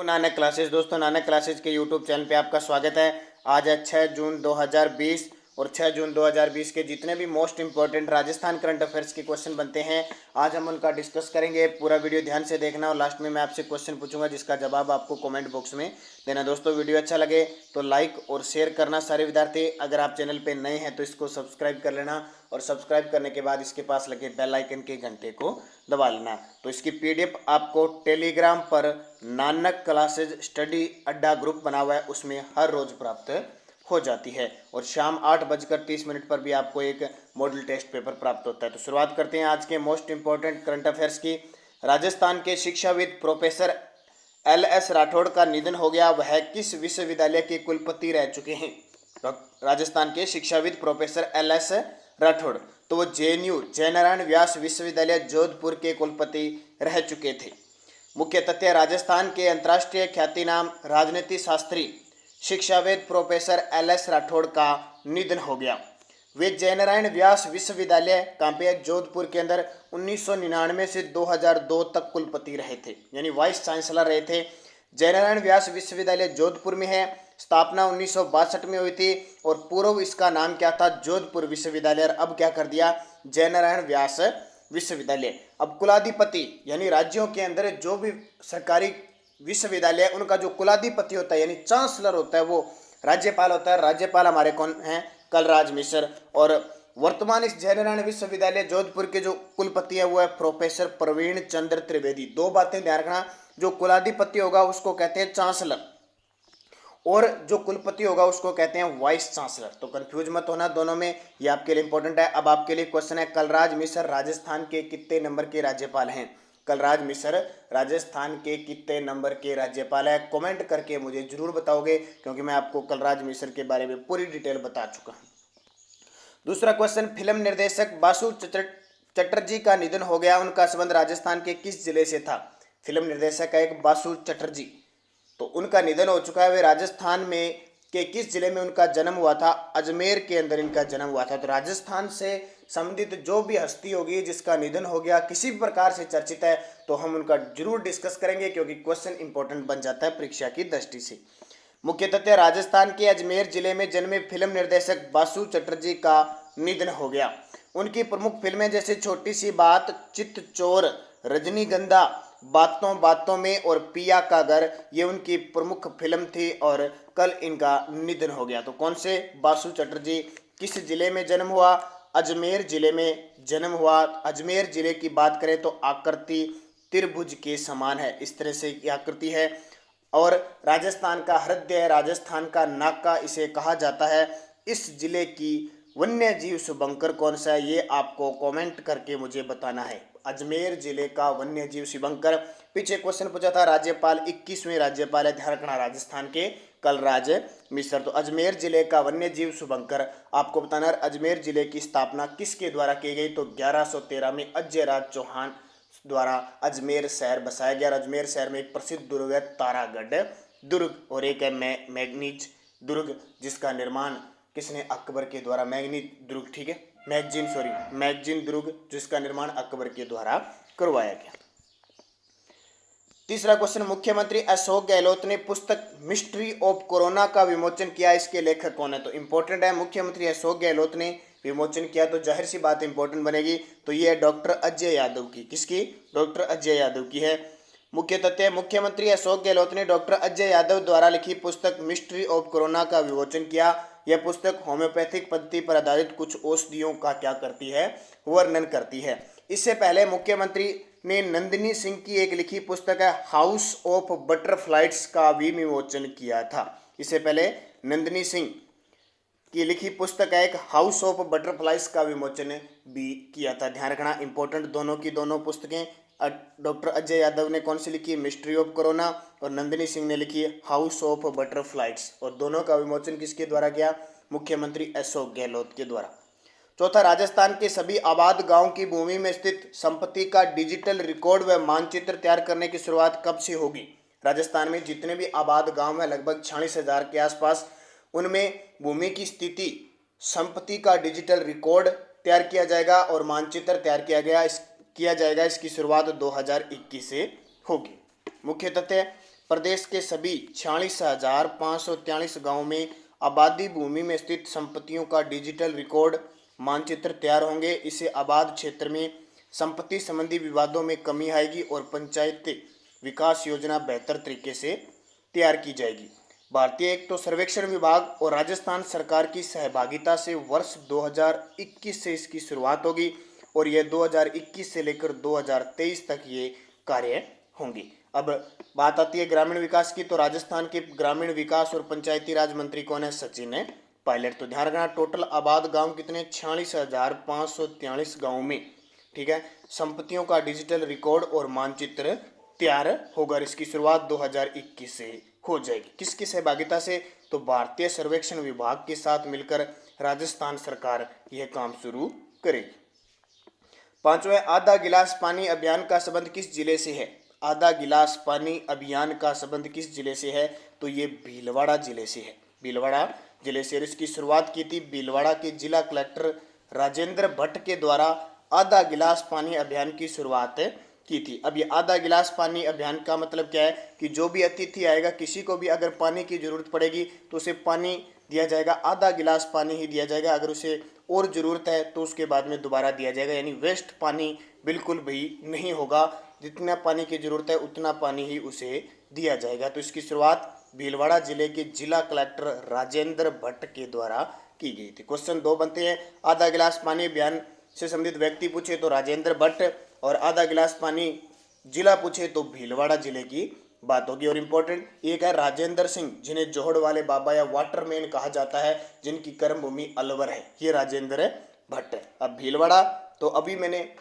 Nanak classes. दोस्तों, Nanak classes के YouTube channel पे आपका स्वागत है। आज है 6 जून 2020 और 6 जून 2020 के जितने भी most important Rajasthan current affairs के क्वेश्चन बनते हैं आज हम उनका डिस्कस करेंगे। पूरा वीडियो ध्यान से देखना और लास्ट में मैं आपसे क्वेश्चन पूछूंगा जिसका जवाब आपको कमेंट बॉक्स में देना। दोस्तों, वीडियो अच्छा लगे तो लाइक और शेयर करना सारे विद्यार्थी। अगर आप चैनल पर नए हैं तो इसको सब्सक्राइब कर लेना और सब्सक्राइब करने के बाद इसके पास लगे बेल आइकन के घंटे को दबा लेना। तो इसकी पीडीएफ आपको टेलीग्राम पर नानक क्लासेज स्टडी अड्डा ग्रुप बना हुआ है उसमें हर रोज प्राप्त हो जाती है और शाम 8:30 पर भी आपको एक मॉडल टेस्ट पेपर प्राप्त होता है। तो शुरुआत करते हैं आज के मोस्ट इंपॉर्टेंट करंट अफेयर्स की। राजस्थान के शिक्षाविद प्रोफेसर LS राठौड़ का निधन हो गया। वह किस विश्वविद्यालय के कुलपति रह चुके हैं? राजस्थान के शिक्षाविद प्रोफेसर LS राठौड़, तो वो JNU जयनारायण व्यास विश्वविद्यालय जोधपुर के कुलपति रह चुके थे। मुख्य तथ्य: राजस्थान के अंतर्राष्ट्रीय ख्यातिनाम राजनीति शास्त्री शिक्षाविद प्रोफेसर LS राठौड़ का निधन हो गया। वे जयनारायण व्यास विश्वविद्यालय कांपिया जोधपुर के अंदर 1999 से 2002 तक कुलपति रहे थे, यानी वाइस चांसलर रहे थे। जयनारायण व्यास विश्वविद्यालय जोधपुर में है। स्थापना 1962 में हुई थी और पूर्व इसका नाम क्या था? जोधपुर विश्वविद्यालय। अब क्या कर दिया? जयनारायण व्यास विश्वविद्यालय। अब कुलाधिपति यानी राज्यों के अंदर जो भी सरकारी विश्वविद्यालय उनका जो कुलाधिपति होता है यानी चांसलर होता है वो राज्यपाल होता है। राज्यपाल हमारे कौन हैं? कलराज मिश्र। और वर्तमान इस जयनारायण विश्वविद्यालय जोधपुर के जो कुलपति है वो है प्रोफेसर प्रवीण चंद्र त्रिवेदी। दो बातें ध्यान रखना, जो कुलाधिपति होगा उसको कहते हैं चांसलर और जो कुलपति होगा उसको कहते हैं वाइस चांसलर। तो कंफ्यूज मत होना दोनों में, ये आपके लिए इंपॉर्टेंट है। अब आपके लिए क्वेश्चन है, कलराज मिश्र राजस्थान के कितने नंबर के राज्यपाल हैं? कलराज मिश्र राजस्थान के कितने नंबर के राज्यपाल है? कमेंट करके मुझे जरूर बताओगे क्योंकि मैं आपको कलराज मिश्र के बारे में पूरी डिटेल बता चुका हूं। दूसरा क्वेश्चन, फिल्म निर्देशक बासु चटर्जी का निधन हो गया। उनका संबंध राजस्थान के किस जिले से था? फिल्म निर्देशक है एक बासु चटर्जी, तो उनका निधन हो चुका है। वे राजस्थान में के किस जिले में उनका जन्म हुआ था? अजमेर के अंदर इनका जन्म हुआ था। तो राजस्थान से संबंधित जो भी हस्ती होगी जिसका निधन हो गया किसी भी प्रकार से चर्चित है तो हम उनका जरूर डिस्कस करेंगे क्योंकि क्वेश्चन इंपॉर्टेंट बन जाता है परीक्षा की दृष्टि से। मुख्य तथ्य: राजस्थान के अजमेर जिले में जन्मे फिल्म निर्देशक बासु चटर्जी का निधन हो गया। उनकी प्रमुख फिल्में जैसे छोटी सी बात, चित्तचोर, रजनीगंधा, बातों बातों में और पिया का घर, ये उनकी प्रमुख फिल्म थी और कल इनका निधन हो गया। तो कौन से? बासु चटर्जी। किस जिले में जन्म हुआ? अजमेर जिले में जन्म हुआ। अजमेर जिले की बात करें तो आकृति त्रिभुज के समान है, इस तरह से ये आकृति है और राजस्थान का हृदय, राजस्थान का नाका इसे कहा जाता है। इस जिले की वन्य जीव शुभंकर कौन सा है? ये आपको कमेंट करके मुझे बताना है। अजमेर जिले का वन्य जीव शुभंकर। पीछे क्वेश्चन पूछा था राज्यपाल, 21वें राज्यपाल है, ध्यान रखना, राजस्थान के कलराज मिश्र। तो अजमेर जिले का वन्य जीव शुभंकर आपको बताना है। अजमेर जिले की स्थापना किसके द्वारा की गई? तो 1113 में अजयराज चौहान द्वारा अजमेर शहर बसाया गया। अजमेर शहर में एक प्रसिद्ध दुर्ग है तारागढ़ दुर्ग और एक है मैग्नीज दुर्ग जिसका निर्माण किसने? अकबर के द्वारा। मैग्नीज दुर्ग, ठीक है, मैगजीन दुर्ग जिसका निर्माण अकबर के द्वारा करवाया गया। तीसरा क्वेश्चन, मुख्यमंत्री अशोक गहलोत ने पुस्तक मिस्ट्री ऑफ कोरोना का विमोचन किया। इसके लेखक कौन है? तो इंपॉर्टेंट है, मुख्यमंत्री अशोक गहलोत ने विमोचन किया तो जाहिर सी बात इंपॉर्टेंट बनेगी। तो ये है डॉक्टर अजय यादव की। किसकी? डॉक्टर अजय यादव की है। मुख्य तथ्य: मुख्यमंत्री अशोक गहलोत ने डॉक्टर अजय यादव द्वारा लिखी पुस्तक मिस्ट्री ऑफ कोरोना का विमोचन किया। यह पुस्तक होम्योपैथिक पद्धति पर आधारित कुछ औषधियों का क्या करती है? वर्णन करती है। इससे पहले मुख्यमंत्री ने नंदिनी सिंह की एक लिखी पुस्तक है हाउस ऑफ बटरफ्लाइज का भी विमोचन किया था। इससे पहले नंदिनी सिंह की लिखी पुस्तक है एक हाउस ऑफ बटरफ्लाइज का विमोचन भी किया था। ध्यान रखना, इंपॉर्टेंट दोनों की दोनों पुस्तकें। डॉक्टर अजय यादव ने कौन सी लिखी? Mystery of corona. और नंदिनी सिंह ने लिखी हाउस ऑफ बटरफ्लाइज और दोनों का विमोचन किसके द्वारा किया? मुख्यमंत्री अशोक गहलोत के द्वारा। चौथा, राजस्थान के सभी आबाद गांव की भूमि में स्थित संपत्ति का डिजिटल रिकॉर्ड व मानचित्र तैयार करने की शुरुआत कब से होगी? राजस्थान में जितने भी आबाद गांव हैं लगभग 46,000 के आसपास, उनमें भूमि की स्थिति, संपत्ति का डिजिटल रिकॉर्ड तैयार किया जाएगा और मानचित्र तैयार किया जाएगा। इसकी शुरुआत 2021 से होगी। मुख्य तथ्य: प्रदेश के सभी 46,543 गाँव में आबादी भूमि में स्थित संपत्तियों का डिजिटल रिकॉर्ड मानचित्र तैयार होंगे। इससे आबाद क्षेत्र में संपत्ति संबंधी विवादों में कमी आएगी और पंचायत विकास योजना बेहतर तरीके से तैयार की जाएगी। भारतीय एक तो सर्वेक्षण विभाग और राजस्थान सरकार की सहभागिता से वर्ष 2021 से इसकी शुरुआत होगी और यह 2021 से लेकर 2023 तक ये कार्य होंगी। अब बात आती है ग्रामीण विकास की, तो राजस्थान के ग्रामीण विकास और पंचायती राज मंत्री कौन है? सचिन पायलट। तो ध्यान रखना, टोटल आबाद गांव कितने? 46,543 गाँव में, ठीक है, संपत्तियों का डिजिटल रिकॉर्ड और मानचित्र तैयार होगा। इसकी शुरुआत 2021 से हो जाएगी। किसकी सहभागिता से? तो भारतीय सर्वेक्षण विभाग के साथ मिलकर राजस्थान सरकार यह काम शुरू करेगी। पांचवें, आधा गिलास पानी अभियान का संबंध किस जिले से है? आधा गिलास पानी अभियान का संबंध किस जिले से है? तो ये भीलवाड़ा जिले से है। भीलवाड़ा जिले से। इसकी शुरुआत की थी भीलवाड़ा के जिला कलेक्टर राजेंद्र भट्ट के द्वारा आधा गिलास पानी अभियान की शुरुआत की थी। अब ये आधा गिलास पानी अभियान का मतलब क्या है कि जो भी अतिथि आएगा, किसी को भी अगर पानी की जरूरत पड़ेगी तो उसे पानी दिया जाएगा, आधा गिलास पानी ही दिया जाएगा। अगर उसे और ज़रूरत है तो उसके बाद में दोबारा दिया जाएगा, यानी वेस्ट पानी बिल्कुल भी नहीं होगा। जितना पानी की ज़रूरत है उतना पानी ही उसे दिया जाएगा। तो इसकी शुरुआत भीलवाड़ा जिले के जिला कलेक्टर राजेंद्र भट्ट के द्वारा की गई थी। क्वेश्चन 2 बनते हैं। आधा गिलास पानी अभियान से संबंधित व्यक्ति पूछे तो राजेंद्र भट्ट, और आधा गिलास पानी जिला पूछे तो भीलवाड़ा जिले की बात होगी। और इम्पोर्टेंट एक है राजेंद्र सिंह, जिन्हें जोहड़ वाले बाबा या वाटरमैन कहा जाता है, जिनकी कर्मभूमि अलवर है, ये राजेंद्र भट्ट है। अब भीलवाड़ा, तो अभी मैंने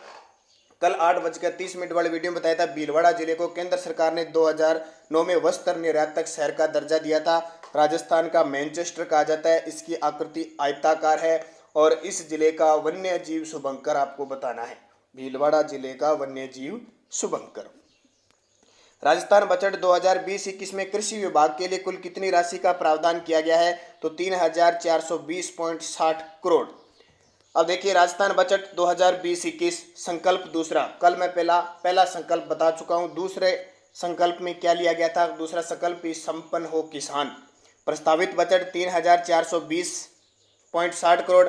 कल 8:30 वाले वीडियो में बताया था, भीलवाड़ा जिले को केंद्र सरकार ने 2009 में वस्त्र निर्यातक शहर का दर्जा दिया था। राजस्थान का मैनचेस्टर कहा जाता है। इसकी आकृति आयताकार है और इस जिले का वन्य जीव शुभंकर आपको बताना है। भीलवाड़ा जिले का वन्य जीव शुभंकर। राजस्थान बजट 2020-21 में कृषि विभाग के लिए कुल कितनी राशि का प्रावधान किया गया है? तो 3,420.60 करोड़। अब देखिए राजस्थान बजट 2020-21 संकल्प दूसरा, कल मैं पहला संकल्प बता चुका हूं। दूसरे संकल्प में क्या लिया गया था? दूसरा संकल्प संपन्न हो किसान। प्रस्तावित बजट 3,420.60 करोड़।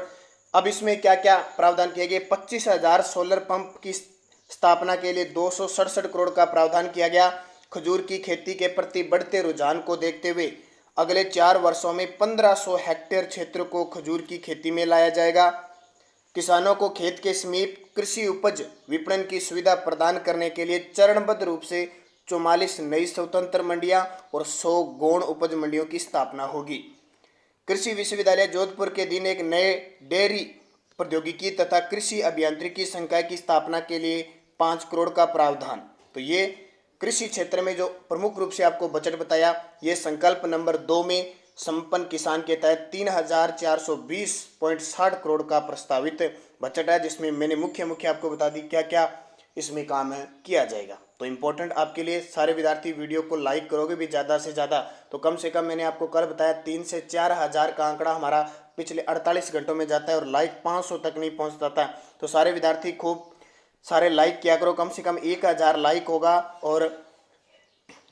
अब इसमें क्या क्या प्रावधान किए गए? 25,000 सोलर पंप की स्थापना के लिए 267 करोड़ का प्रावधान किया गया। खजूर की खेती के प्रति बढ़ते रुझान को देखते हुए अगले 4 वर्षों में 1500 हेक्टेयर क्षेत्र को खजूर की खेती में लाया जाएगा। किसानों को खेत के समीप कृषि उपज विपणन की सुविधा प्रदान करने के लिए चरणबद्ध रूप से 44 नई स्वतंत्र मंडियां और 100 गौण उपज मंडियों की स्थापना होगी। कृषि विश्वविद्यालय जोधपुर के दिन एक नए डेयरी प्रौद्योगिकी तथा कृषि अभियांत्रिकी संकाय की स्थापना के लिए 5 करोड़ का प्रावधान। तो ये कृषि क्षेत्र में जो प्रमुख रूप से आपको बजट बताया, ये संकल्प नंबर 2 में संपन्न किसान के तहत 3,420.60 करोड़ का प्रस्तावित बजट है, जिसमें मैंने मुख्य आपको बता दी क्या क्या इसमें काम किया जाएगा। तो इम्पोर्टेंट आपके लिए सारे विद्यार्थी वीडियो को लाइक करोगे भी ज़्यादा से ज़्यादा, तो कम से कम मैंने आपको कल बताया 3 से 4 हज़ार का आंकड़ा हमारा पिछले 48 घंटों में जाता है और लाइक 500 तक नहीं पहुंच जाता। तो सारे विद्यार्थी खूब सारे लाइक किया करो, कम से कम 1000 लाइक होगा, और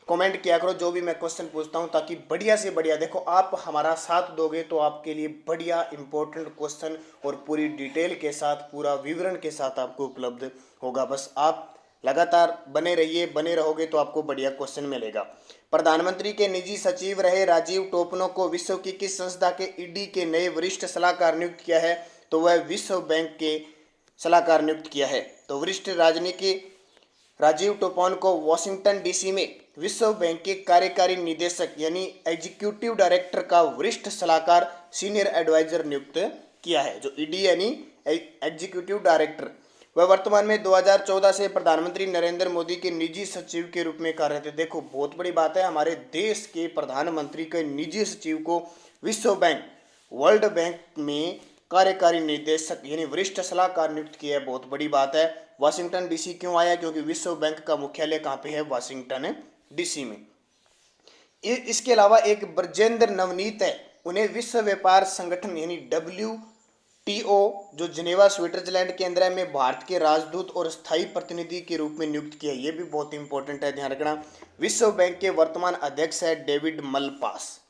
कमेंट किया करो जो भी मैं क्वेश्चन पूछता हूं, ताकि बढ़िया से बढ़िया, देखो आप हमारा साथ दोगे तो आपके लिए बढ़िया इंपॉर्टेंट क्वेश्चन और पूरी डिटेल के साथ, पूरा विवरण के साथ आपको उपलब्ध होगा। बस आप लगातार बने रहिए, बने रहोगे तो आपको बढ़िया क्वेश्चन मिलेगा। प्रधानमंत्री के निजी सचिव रहे राजीव टोपनो को विश्व की किस संस्था के ईडी के नए वरिष्ठ सलाहकार नियुक्त किया है? तो वह विश्व बैंक के सलाहकार नियुक्त किया है। तो वरिष्ठ राजनीति राजीव टोपनो को वॉशिंगटन डीसी में विश्व बैंक के कार्यकारी निदेशक यानी एग्जीक्यूटिव डायरेक्टर का वरिष्ठ सलाहकार सीनियर एडवाइजर नियुक्त किया है। जो ईडी यानी एग्जीक्यूटिव डायरेक्टर, वह वर्तमान में 2014 से प्रधानमंत्री नरेंद्र मोदी के निजी सचिव के रूप में कार्यरत है। देखो बहुत बड़ी बात है, हमारे देश के प्रधानमंत्री के निजी सचिव को विश्व बैंक, वर्ल्ड बैंक में कार्यकारी निदेशक यानी वरिष्ठ सलाहकार नियुक्त किया है, बहुत बड़ी बात है। वाशिंगटन डीसी क्यों आया? क्योंकि विश्व बैंक का मुख्यालय कहाँ पे है? वाशिंगटन डीसी में। इसके अलावा एक ब्रजेंद्र नवनीत है, उन्हें विश्व व्यापार संगठन यानी टीओ जो जिनेवा स्विट्जरलैंड के अंदर है में भारत के राजदूत और स्थायी प्रतिनिधि के रूप में नियुक्त किया, ये भी बहुत इंपॉर्टेंट है, ध्यान रखना। विश्व बैंक के वर्तमान अध्यक्ष है डेविड मलपास।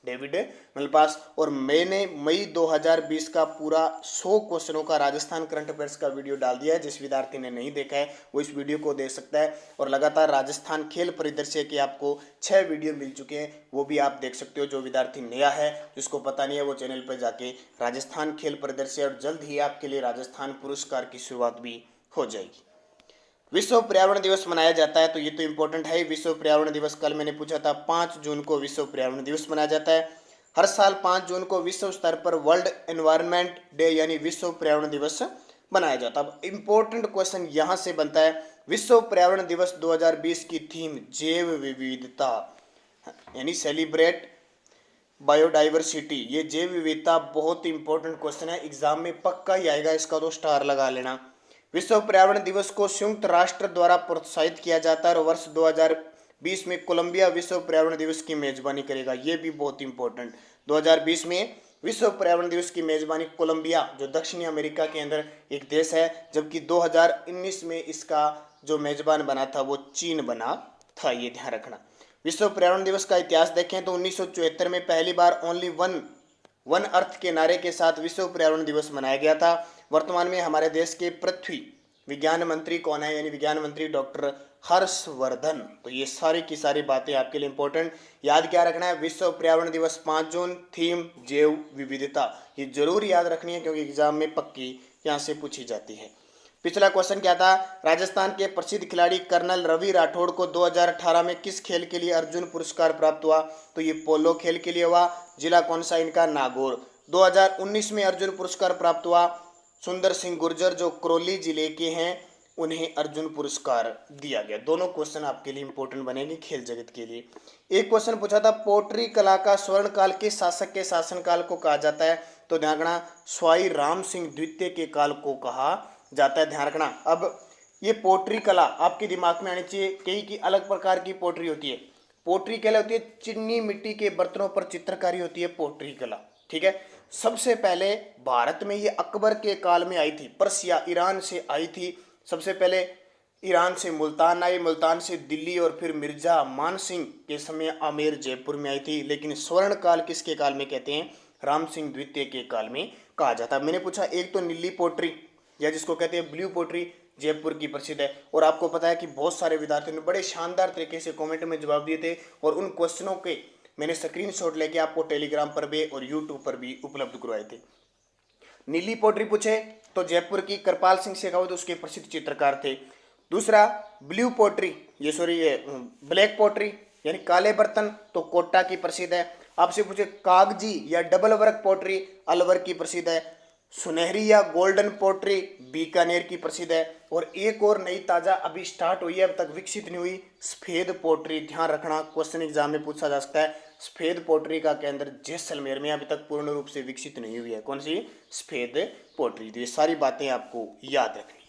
और मैंने मई 2020 का पूरा 100 क्वेश्चनों का राजस्थान करंट अफेयर्स का वीडियो डाल दिया है। जिस विद्यार्थी ने नहीं देखा है वो इस वीडियो को देख सकता है। और लगातार राजस्थान खेल परिदृश्य के आपको 6 वीडियो मिल चुके हैं, वो भी आप देख सकते हो। जो विद्यार्थी नया है, जिसको पता नहीं है, वो चैनल पर जाके राजस्थान खेल परिदृश्य, और जल्द ही आपके लिए राजस्थान पुरस्कार की शुरुआत भी हो जाएगी। विश्व पर्यावरण दिवस मनाया जाता है, तो ये तो इंपॉर्टेंट है। विश्व पर्यावरण दिवस कल मैंने पूछा था, 5 जून को विश्व पर्यावरण दिवस मनाया जाता है। हर साल 5 जून को विश्व स्तर पर वर्ल्ड एनवायरनमेंट डे यानी विश्व पर्यावरण दिवस मनाया जाता है। अब इंपॉर्टेंट क्वेश्चन यहाँ से बनता है, विश्व पर्यावरण दिवस 2020 की थीम जैव विविधता यानी सेलिब्रेट बायोडाइवर्सिटी। ये जैव विविधता बहुत इंपॉर्टेंट क्वेश्चन है, एग्जाम में पक्का ही आएगा, इसका तो स्टार लगा लेना। विश्व पर्यावरण दिवस को संयुक्त राष्ट्र द्वारा प्रोत्साहित किया जाता है और वर्ष 2020 में कोलंबिया विश्व पर्यावरण दिवस की मेजबानी करेगा, ये भी बहुत इंपॉर्टेंट। 2020 में विश्व पर्यावरण दिवस की मेजबानी कोलंबिया जो दक्षिणी अमेरिका के अंदर एक देश है, जबकि 2019 में इसका जो मेजबान बना था वो चीन बना था, ये ध्यान रखना। विश्व पर्यावरण दिवस का इतिहास देखें तो 1974 में पहली बार ओनली वन अर्थ के नारे के साथ विश्व पर्यावरण दिवस मनाया गया था। वर्तमान में हमारे देश के पृथ्वी विज्ञान मंत्री कौन है, यानी विज्ञान मंत्री डॉक्टर हर्षवर्धन। तो ये सारी की सारी बातें आपके लिए इंपॉर्टेंट, याद क्या रखना है, विश्व पर्यावरण दिवस 5 जून, थीम जैव विविधता, ये जरूर याद रखनी है क्योंकि एग्जाम में पक्की यहाँ से पूछी जाती है। पिछला क्वेश्चन क्या था, राजस्थान के प्रसिद्ध खिलाड़ी कर्नल रवि राठौड़ को 2018 में किस खेल के लिए अर्जुन पुरस्कार प्राप्त हुआ, तो ये पोलो खेल के लिए हुआ। जिला कौन सा इनका, नागौर। 2019 में अर्जुन पुरस्कार प्राप्त हुआ सुंदर सिंह गुर्जर जो करौली जिले के हैं, उन्हें अर्जुन पुरस्कार दिया गया। दोनों क्वेश्चन आपके लिए इंपॉर्टेंट बनेंगे खेल जगत के लिए। एक क्वेश्चन पूछा था, पोट्री कला का स्वर्ण काल किस शासक के शासनकाल को कहा जाता है, तो ध्यान रखना स्वाई राम सिंह द्वितीय के काल को कहा जाता है, ध्यान रखना। अब ये पोट्री कला आपके दिमाग में आनी चाहिए, कई की अलग प्रकार की पोट्री होती है। पोट्री कला होती है चीनी मिट्टी के बर्तनों पर चित्रकारी होती है पोट्री कला, ठीक है। सबसे पहले भारत में ये अकबर के काल में आई थी, पर्सिया ईरान से आई थी। सबसे पहले ईरान से मुल्तान आई, मुल्तान से दिल्ली, और फिर मिर्जा मान सिंह के समय आमेर जयपुर में आई थी। लेकिन स्वर्ण काल किसके काल में कहते हैं, राम सिंह द्वितीय के काल में कहा जाता है। मैंने पूछा एक तो नीली पोट्री या जिसको कहते हैं ब्लू पोट्री जयपुर की प्रसिद्ध है, और आपको पता है कि बहुत सारे विद्यार्थियों ने बड़े शानदार तरीके से कमेंट में जवाब दिए थे, और उन क्वेश्चनों के मैंने स्क्रीनशॉट लेके आपको टेलीग्राम पर भी और यूट्यूब पर भी उपलब्ध करवाए थे। नीली पोट्री पूछे तो जयपुर की कृपाल सिंह शेखावत उसके प्रसिद्ध चित्रकार थे। दूसरा ब्लू पोट्री, ये ब्लैक पोट्री यानी काले बर्तन, तो कोटा की प्रसिद्ध है। आपसे पूछे कागजी या डबल वर्क पोट्री, अलवर की प्रसिद्ध है। सुनहरी या गोल्डन पोट्री बीकानेर की प्रसिद्ध है। और एक और नई ताजा अभी स्टार्ट हुई है, अब तक विकसित नहीं हुई, सफेद पोट्री, ध्यान रखना क्वेश्चन एग्जाम में पूछा जा सकता है। सफेद पोट्री का केंद्र जैसलमेर में, अभी तक पूर्ण रूप से विकसित नहीं हुई है। कौन सी, सफेद पोट्री। तो ये सारी बातें आपको याद रखनी है।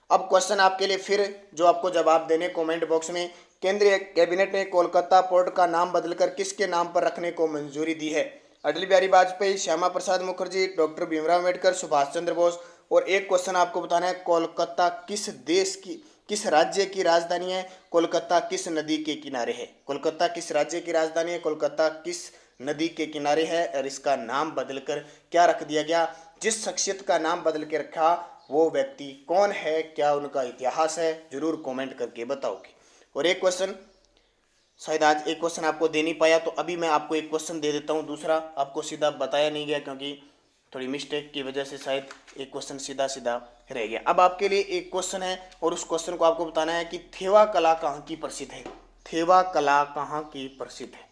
अब क्वेश्चन आपके लिए फिर जो आपको जवाब देने कमेंट बॉक्स में, केंद्रीय कैबिनेट ने कोलकाता पोर्ट का नाम बदलकर किसके नाम पर रखने को मंजूरी दी है, अटल बिहारी वाजपेयी, श्यामा प्रसाद मुखर्जी, डॉक्टर भीमराव अम्बेडकर, सुभाष चंद्र बोस। और एक क्वेश्चन आपको बताना है, कोलकाता किस राज्य की राजधानी है, कोलकाता किस नदी के किनारे है। कोलकाता किस राज्य की राजधानी है, कोलकाता किस नदी के किनारे है, और इसका नाम बदलकर क्या रख दिया गया। जिस शख्सियत का नाम बदल के रखा वो व्यक्ति कौन है, क्या उनका इतिहास है, जरूर कमेंट करके बताओगे। और एक क्वेश्चन, शायद आज एक क्वेश्चन आपको दे नहीं पाया, तो अभी मैं आपको एक क्वेश्चन दे देता हूँ। दूसरा आपको सीधा बताया नहीं गया क्योंकि थोड़ी मिस्टेक की वजह से शायद एक क्वेश्चन सीधा रह गया। अब आपके लिए एक क्वेश्चन है और उस क्वेश्चन को आपको बताना है कि थेवा कला कहाँ की प्रसिद्ध है। थेवा कला कहाँ की प्रसिद्ध है,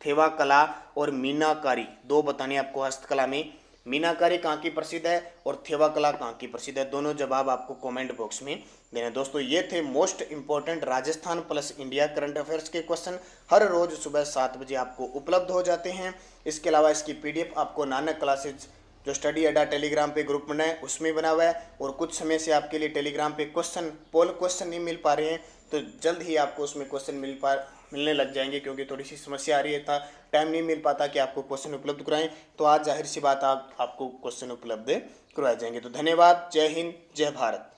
थेवा कला और मीनाकारी, दो बताने आपको हस्तकला में। मीनाकारी कहाँ की प्रसिद्ध है और थेवा कला कहाँ की प्रसिद्ध है, दोनों जवाब आपको कमेंट बॉक्स में देना। दोस्तों ये थे most important Rajasthan plus India current affairs के क्वेश्चन, हर रोज सुबह 7 बजे आपको उपलब्ध हो जाते हैं। इसके अलावा इसकी PDF आपको नानक क्लासेज जो स्टडी अड्डा टेलीग्राम पे ग्रुप बना है उसमें बना हुआ है, और कुछ समय से आपके लिए टेलीग्राम पे पोल क्वेश्चन नहीं मिल पा रहे हैं, तो जल्द ही आपको उसमें क्वेश्चन मिलने लग जाएंगे, क्योंकि थोड़ी सी समस्या आ रही है था, टाइम नहीं मिल पाता कि आपको क्वेश्चन उपलब्ध कराएं। तो आज जाहिर सी बात आपको क्वेश्चन उपलब्ध करवाए जाएंगे। तो धन्यवाद। जय हिंद, जय भारत।